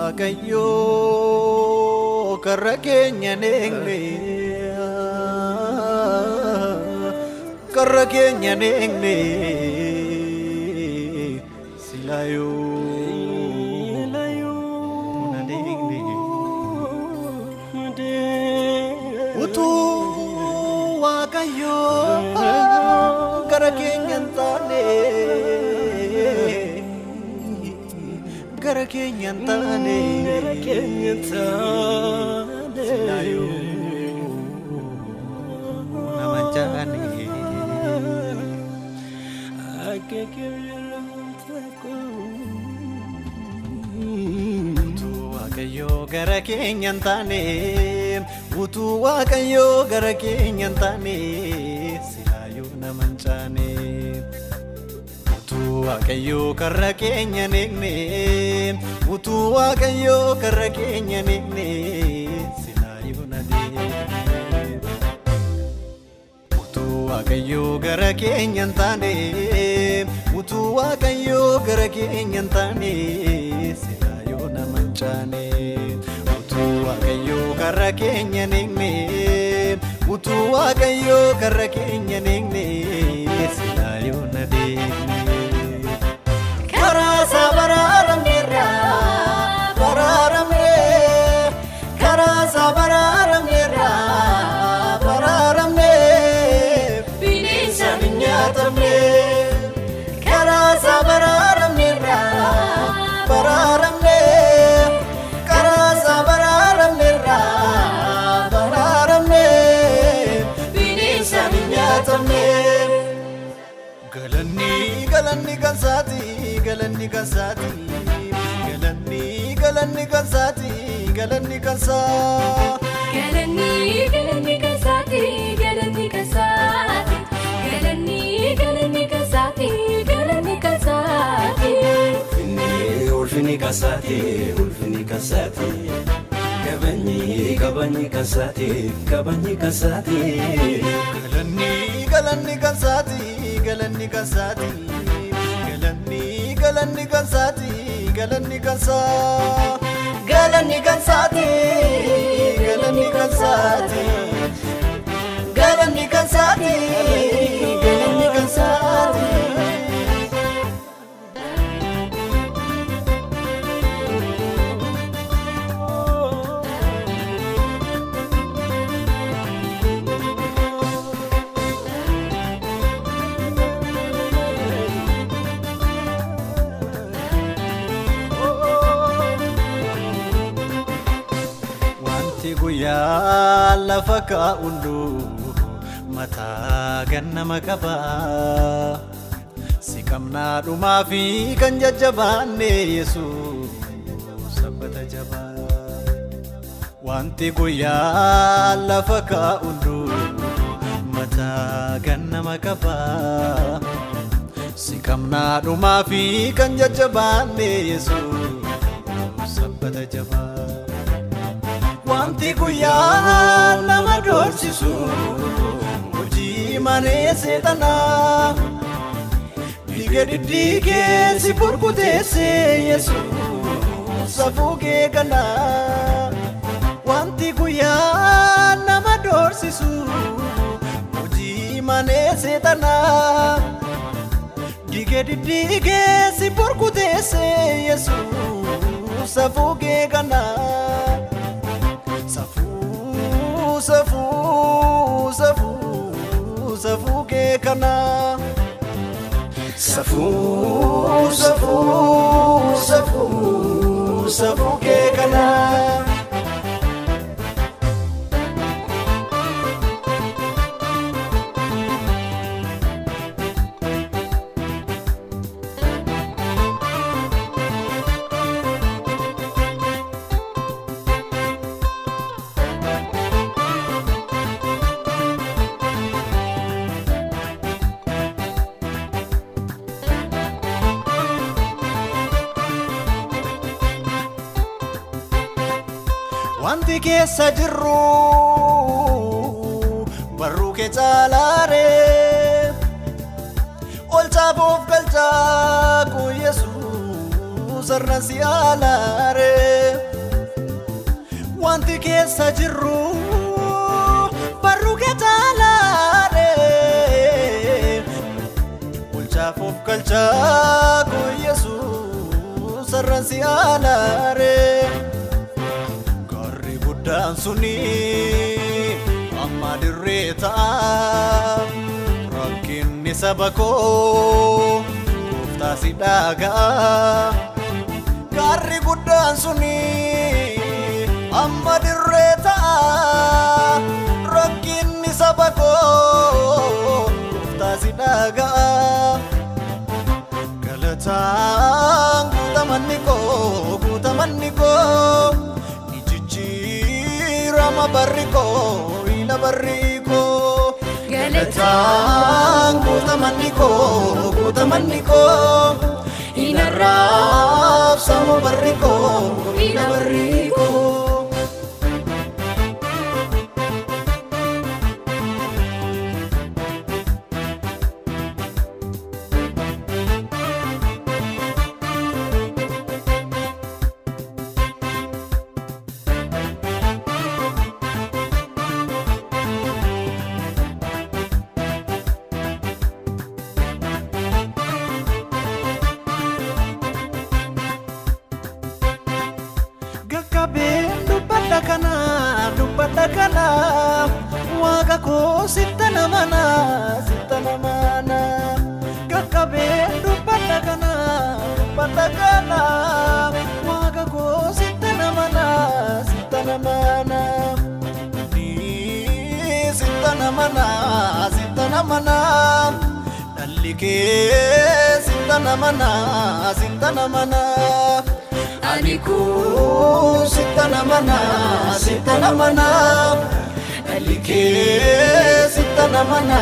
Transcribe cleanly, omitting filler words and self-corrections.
Waaqayyo karra keenya neegne silayo na neegne utu Waaqayyo karra keenya taane gara keenya taane silayo naman jaane utu Waaqayyo gara keenya taane utu Waaqayyo gara keenya taane silayo naman jaane Waaqayyo karra keenya neegne utu Waaqayyo karra keenya neegne silayo na deegne utu Waaqayyo gara keenya taane utu Waaqayyo gara keenya taane silayo na manchaane utu Waaqayyo karra keenya neegne utu Waaqayyo karra keenya neegne silayo na deegne Karasa bararamera bararamre Karasa bararamera bararamre Binisa binyatamre Karasa bararamera bararamre Karasa bararamera bararamre Binisa binyatamre Galanni kansati galanni kansati galanni kansati galanni kansa galanni kansati galanni kansati galanni kansati galanni kansati ulfini kansati kabani kansati galanni kansati galanni kansati galanni kansati galanni kansati galanni kansa galanni kansati galanni kansati galanni kansati galanni kansati Guya lafa kaa'undu mataa gannama qaba si kamnaa dhumaa fi kan jajjabaanne Yesuus sabbata jabaa wanti guyyaa lafa kaa'undu mataa gannama qaba si kamnaa dhumaa fi kan jajjabaanne Yesuus sabbata jabaa Wanti guyyaa nama doorsisu hojii manee seexanaa dhiiga diddiigee si burkuteesse Yesuus safuu kee kanaa wanti guyyaa nama doorsisu hojii manee seexanaa dhiiga diddiigee si burkuteesse Yesuus safuu kee kanaa Safu ke kana safu ke kana Wanti keessa jirru barruu kee caalaare olchaabuuf galchaa ku Yesuus arna si alaare keessa jirru barruu kee jaalaare bulchaaf of galchaa koo Yesuus sarransi alaare gaarri guddaan suni amma dirree ta'a rakkinni saba koo gooftaa si dhaga'a gaarri guddaan suni amma dirree ta'a rakkinni saba koo gooftaa si dhaga'a galataan guutamanni koo ni jijjiirama barri koo ila barri koo galataan guutamanni koo inarraaf sama barri koo ila barri koo dubbadha kana waaqa koo sittana mana gaggabeen dubbadha kana waaqa koo sittana mana sittana mana dhalli kee sittana mana Aliku sittana mana alike sittana mana